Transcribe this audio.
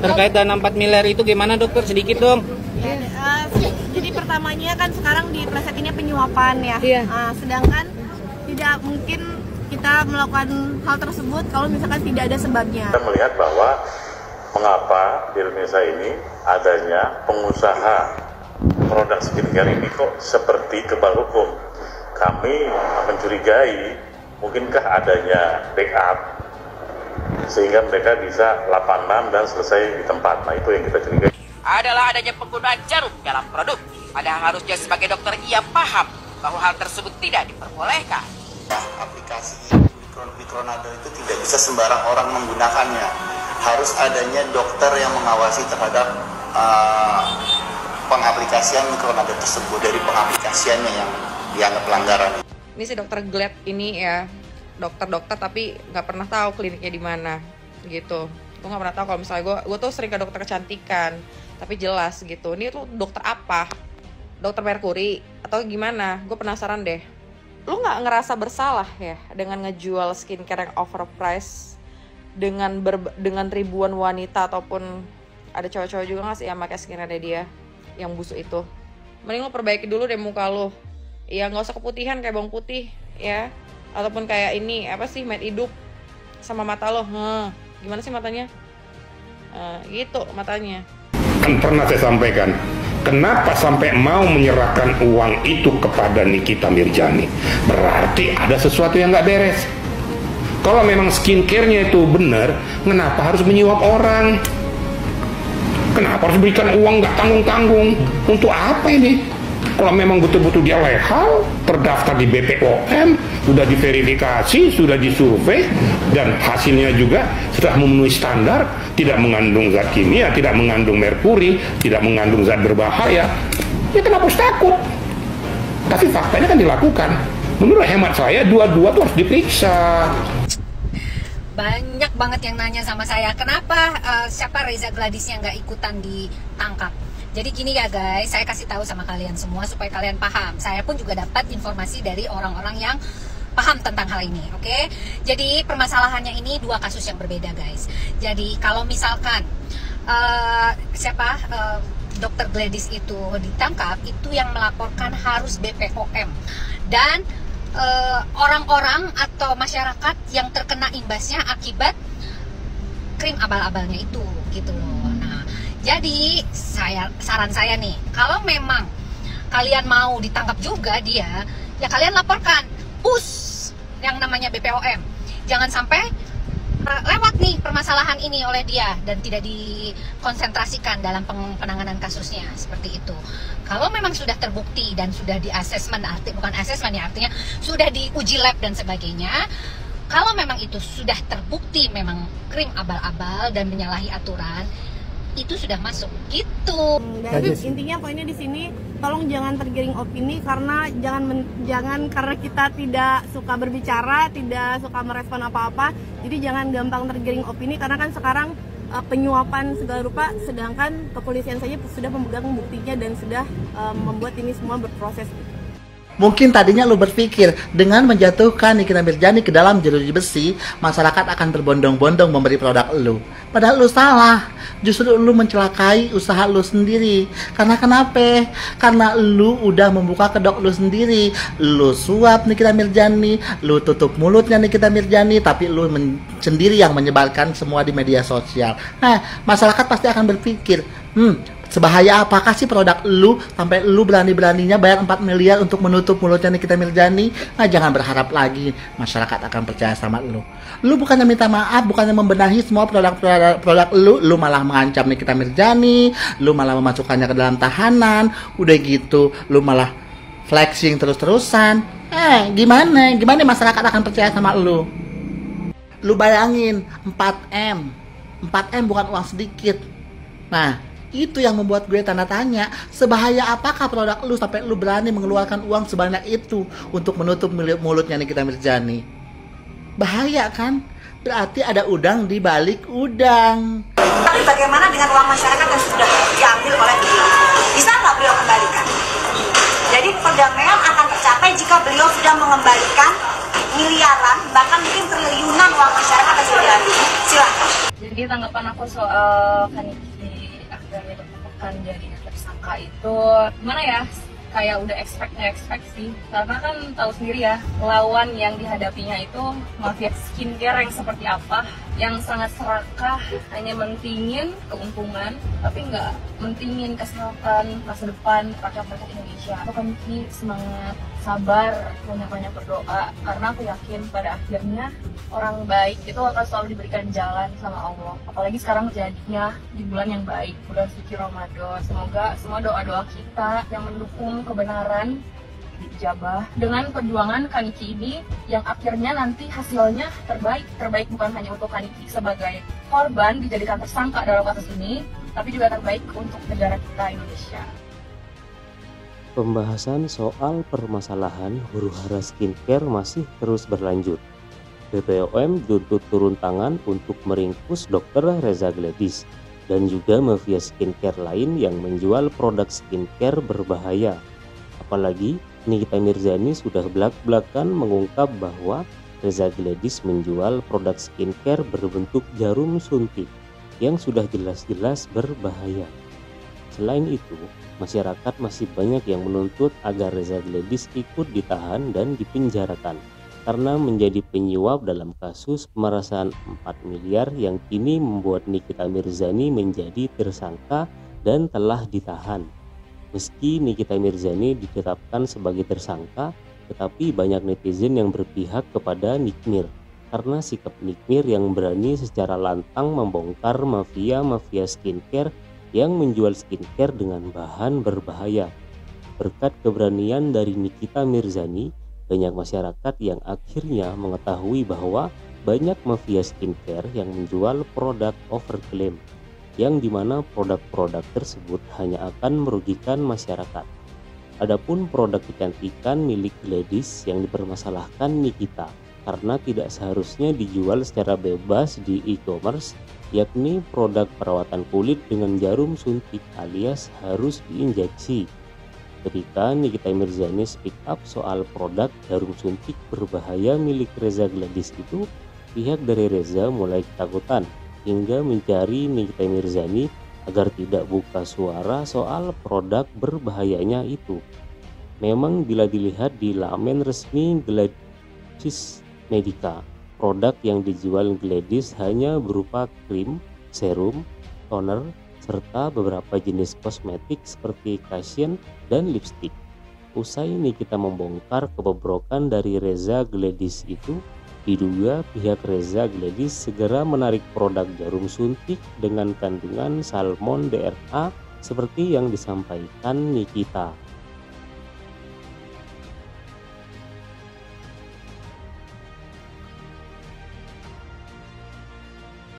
Terkait dana 4 miliar itu gimana dokter? Sedikit dong. Ya, jadi pertamanya kan sekarang di preset ini penyuapan ya. Iya. Sedangkan tidak mungkin kita melakukan hal tersebut kalau misalkan tidak ada sebabnya. Kita melihat bahwa mengapa di Indonesia ini adanya pengusaha produk skincare ini kok seperti kebal hukum. Kami mencurigai mungkinkah adanya backup sehingga mereka bisa 86 dan selesai di tempat. Nah itu yang kita curigai. Adalah adanya penggunaan jarum dalam produk. Padahal harusnya sebagai dokter ia paham bahwa hal tersebut tidak diperbolehkan. Aplikasi Micronado itu tidak bisa sembarang orang menggunakannya. Harus adanya dokter yang mengawasi terhadap pengaplikasian Micronado tersebut, dari pengaplikasiannya yang dianggap pelanggaran. Ini si dokter Glad ini ya, dokter tapi nggak pernah tahu kliniknya di mana gitu. Gue nggak pernah tahu kalau misalnya gue tuh sering ke dokter kecantikan, tapi jelas gitu. Ini tuh dokter apa? Dokter Mercury atau gimana? Gue penasaran deh. Lu nggak ngerasa bersalah ya dengan ngejual skincare yang overpriced dengan ribuan wanita, ataupun ada cowok-cowok juga nggak sih yang pakai skincare dia yang busuk itu? Mending lu perbaiki dulu deh muka lu. Ya nggak usah keputihan kayak bawang putih ya, ataupun kayak ini apa sih, made hidup sama mata lo. Gimana sih matanya? Gitu matanya. Kan pernah saya sampaikan, kenapa sampai mau menyerahkan uang itu kepada Nikita Mirzani? Berarti ada sesuatu yang nggak beres. Kalau memang skincare-nya itu benar, kenapa harus menyuap orang? Kenapa harus berikan uang nggak tanggung-tanggung? Untuk apa ini? Kalau memang betul-betul dia legal, terdaftar di BPOM, sudah diverifikasi, sudah disurvei, dan hasilnya juga sudah memenuhi standar, tidak mengandung zat kimia, tidak mengandung merkuri, tidak mengandung zat berbahaya, ya kenapa harus takut? Tapi faktanya kan dilakukan. Menurut hemat saya, dua-dua tuh harus diperiksa. Banyak banget yang nanya sama saya, kenapa siapa Reza Gladysnya nggak ikutan ditangkap? Jadi gini ya guys, saya kasih tahu sama kalian semua supaya kalian paham. Saya pun juga dapat informasi dari orang-orang yang paham tentang hal ini, oke? Jadi permasalahannya ini dua kasus yang berbeda guys. Jadi kalau misalkan Dr. Gladys itu ditangkap, itu yang melaporkan harus BPOM. Dan orang-orang atau masyarakat yang terkena imbasnya akibat krim abal-abalnya itu gitu loh. Jadi saran saya nih, kalau memang kalian mau ditangkap juga dia, ya kalian laporkan, push yang namanya BPOM. Jangan sampai lewat nih permasalahan ini oleh dia dan tidak dikonsentrasikan dalam penanganan kasusnya seperti itu. Kalau memang sudah terbukti dan sudah di asesmen, bukan asesmen ya, artinya sudah diuji lab dan sebagainya. Kalau memang itu sudah terbukti memang krim abal-abal dan menyalahi aturan, itu sudah masuk gitu. Dan intinya poinnya di sini, tolong jangan tergiring opini, karena jangan karena kita tidak suka berbicara, tidak suka merespon apa-apa. Jadi jangan gampang tergiring opini, karena kan sekarang penyuapan segala rupa, sedangkan kepolisian saja sudah memegang buktinya dan sudah membuat ini semua berproses. Mungkin tadinya lu berpikir dengan menjatuhkan Nikita Mirzani ke dalam jeruji besi, masyarakat akan berbondong-bondong memberi produk lu. Padahal lu salah. Justru lu mencelakai usaha lu sendiri. Karena kenapa? Karena lu udah membuka kedok lu sendiri. Lu suap Nikita Mirzani, lu tutup mulutnya Nikita Mirzani, tapi lu sendiri yang menyebarkan semua di media sosial. Nah, masyarakat pasti akan berpikir, sebahaya apakah sih produk lu sampai lu berani-beraninya bayar 4 miliar untuk menutup mulutnya Nikita Mirzani? Nah, jangan berharap lagi masyarakat akan percaya sama lu. Lu bukannya minta maaf, bukannya membenahi semua produk lu malah mengancam Nikita Mirzani, lu malah memasukkannya ke dalam tahanan, udah gitu lu malah flexing terus-terusan. Gimana masyarakat akan percaya sama lu? Lu bayangin 4M bukan uang sedikit. Nah, itu yang membuat gue tanda tanya, sebahaya apakah produk lu sampai lu berani mengeluarkan uang sebanyak itu untuk menutup mulutnya Nikita Mirzani? Bahaya kan? Berarti ada udang di balik udang. Tapi bagaimana dengan uang masyarakat yang sudah diambil oleh beliau? Bisa nggak beliau kembalikan? Jadi perdamaian akan tercapai jika beliau sudah mengembalikan miliaran, bahkan mungkin triliunan uang masyarakat yang sudah diambil. Silahkan. Jadi tanggapan aku soal Kaniki akhirnya ditemukan jadi tersangka itu gimana ya? Kayak udah expect sih, karena kan tahu sendiri ya lawan yang dihadapinya itu mafia skincare yang seperti apa, yang sangat serakah, hanya mentingin keuntungan tapi nggak mentingin kesehatan masa depan rakyat Indonesia. Aku kan semangat, sabar, banyak-banyak berdoa, karena aku yakin pada akhirnya orang baik itu akan selalu diberikan jalan sama Allah. Apalagi sekarang jadinya di bulan yang baik, bulan suci Ramadan. Semoga semua doa-doa kita yang mendukung kebenaran dijabah dengan perjuangan Kaniki ini yang akhirnya nanti hasilnya terbaik bukan hanya untuk Kaniki sebagai korban dijadikan tersangka dalam kasus ini, tapi juga terbaik untuk negara kita Indonesia. Pembahasan soal permasalahan huru-hara skincare masih terus berlanjut. BPOM dituntut turun tangan untuk meringkus Dr. Reza Gladys dan juga mafia skincare lain yang menjual produk skincare berbahaya. Apalagi Nikita Mirzani sudah belak-belakan mengungkap bahwa Reza Gladys menjual produk skincare berbentuk jarum suntik yang sudah jelas-jelas berbahaya. Selain itu, masyarakat masih banyak yang menuntut agar Reza Gladys ikut ditahan dan dipenjarakan karena menjadi penyuap dalam kasus pemerasan 4 miliar yang kini membuat Nikita Mirzani menjadi tersangka dan telah ditahan. Meski Nikita Mirzani ditetapkan sebagai tersangka, tetapi banyak netizen yang berpihak kepada Nikmir karena sikap Nikmir yang berani secara lantang membongkar mafia skincare yang menjual skincare dengan bahan berbahaya. Berkat keberanian dari Nikita Mirzani, banyak masyarakat yang akhirnya mengetahui bahwa banyak mafia skincare yang menjual produk overklaim, yang dimana produk-produk tersebut hanya akan merugikan masyarakat. Adapun produk kecantikan milik Gladys yang dipermasalahkan Nikita karena tidak seharusnya dijual secara bebas di e-commerce, yakni produk perawatan kulit dengan jarum suntik alias harus diinjeksi. Ketika Nikita Mirzani speak up soal produk jarum suntik berbahaya milik Reza Gladys itu, pihak dari Reza mulai ketakutan hingga mencari Nikita Mirzani agar tidak buka suara soal produk berbahayanya itu. Memang bila dilihat di laman resmi Gladys Medica, produk yang dijual Gladys hanya berupa krim, serum, toner, serta beberapa jenis kosmetik seperti cushion dan lipstick. Usai Nikita membongkar kebobrokan dari Reza Gladys itu, diduga pihak Reza Gladys segera menarik produk jarum suntik dengan kandungan salmon DRA seperti yang disampaikan Nikita.